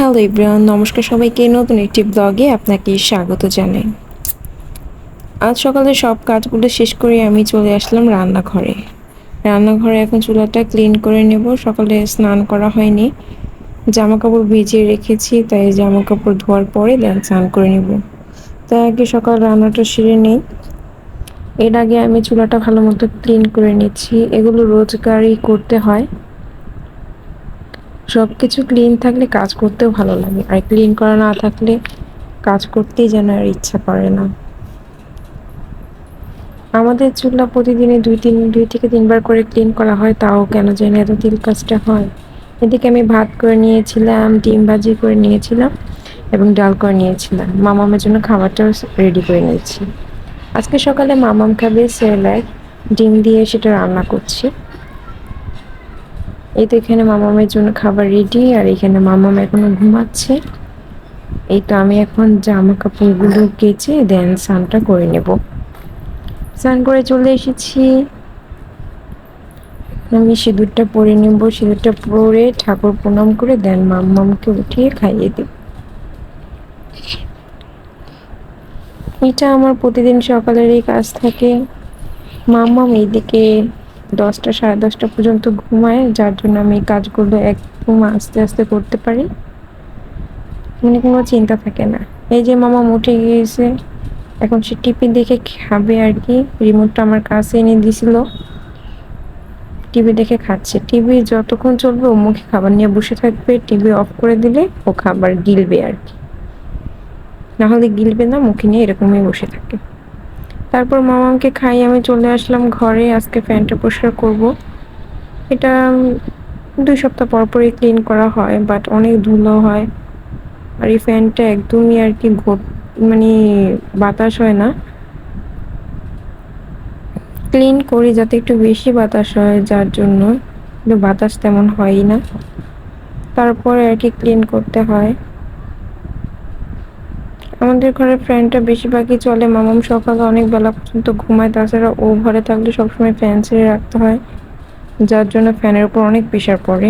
Hello everyone, নমস্কার সবাইকে। নতুন একটি ব্লগে আপনাকে স্বাগত জানাই। আজ সকালে সব কাজগুলো শেষ করে আমি চলে আসলাম রান্নাঘরে। রান্নাঘরে এখন চুলাটা ক্লিন করে নেব। সকালে স্নান করা হয়নি, জামা কাপড় ভিজিয়ে রেখেছি, তাই জামা কাপড় ধোয়ার পরে দেন স্নান করে নেব। তাই আগে সকাল রান্নাটা সেরে নেই। এর আগে আমি চুলাটা ভালো মতো ক্লিন করে নিচ্ছি। এগুলো রোজগারই করতে হয়। সব কিছু ক্লিন থাকলে কাজ করতেও ভালো লাগে, আর ক্লিন করা না থাকলে কাজ করতেই যেন আর ইচ্ছা করে না। আমাদের চুলা প্রতিদিনে দুই থেকে তিনবার করে ক্লিন করা হয়, তাও কেন জানি এত তিল কাজটা হয়। এদিকে আমি ভাত করে নিয়েছিলাম, ডিম ভাজি করে নিয়েছিলাম এবং ডাল করে নিয়েছিলাম। মামামের জন্য খাবারটাও রেডি করে নিয়েছি। আজকে সকালে মামাম খাবে সেরেলাক, ডিম দিয়ে সেটা রান্না করছি। এই তো এখানে মামামের জন্য খাবার রেডি, আর এখানে মামাম এখনো ঘুমাচ্ছে। এই তো আমি এখন জামা কাপড়গুলো কেচে দেন স্নানটা করে নেব। স্নান করে চলে এসেছি। আমি সিঁদুরটা পরে নেব। সিঁদুরটা পরে ঠাকুর প্রণাম করে দেন মাম্মামকে উঠিয়ে খাইয়ে দেব। এটা আমার প্রতিদিন সকালেরই কাজ থাকে। মাম্মাম এইদিকে 10টা সাড়ে 10টা পর্যন্ত ঘুমায়, যার জন্য আমি কাজগুলো একদম আস্তে আস্তে করতে পারি, মানে কোনো চিন্তা থাকে না। এই যে মামা উঠে গিয়েছে, এখন সে টিভি দেখে খাবে আর কি। রিমোটটা আমার কাছে এনে দিছিল, টিভি দেখে খাচ্ছে। টিভি যতক্ষণ চলবে ও মুখে খাবার নিয়ে বসে থাকবে, টিভি অফ করে দিলে ও খাবার গিলবে আর কি, না হলে গিলবে না, মুখে নিয়ে এরকমই বসে থাকে। তারপর মামাকে খাই আমি চলে আসলাম ঘরে। আজকে ফ্যানটা পরিষ্কার করব। এটা 2 সপ্তাহ পর পরই ক্লিন করা হয়, বাট অনেক ধুলো হয়। আর এই ফ্যানটা একদমই আর কি মানে বাতাস হয় না। ক্লিন করি যাতে একটু বেশি বাতাস হয়, যার জন্য কিন্তু বাতাস তেমন হয়ই না। তারপরে আর কি ক্লিন করতে হয়। আমাদের ঘরে ফ্যানটা বেশিরভাগই চলে। মামাম সকালে অনেক বেলা পর্যন্ত ঘুমায়, তাছাড়া ও ঘরে থাকলে সবসময় ফ্যান ছেড়ে রাখতে হয়, যার জন্য ফ্যানের উপর অনেক প্রেশার পড়ে।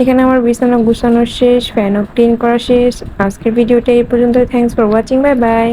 এখানে আমার বিছানা গুছানো শেষ, ফ্যানও ক্লিন করা শেষ। আজকের ভিডিওটা এই পর্যন্ত। Thanks for watching, bye bye.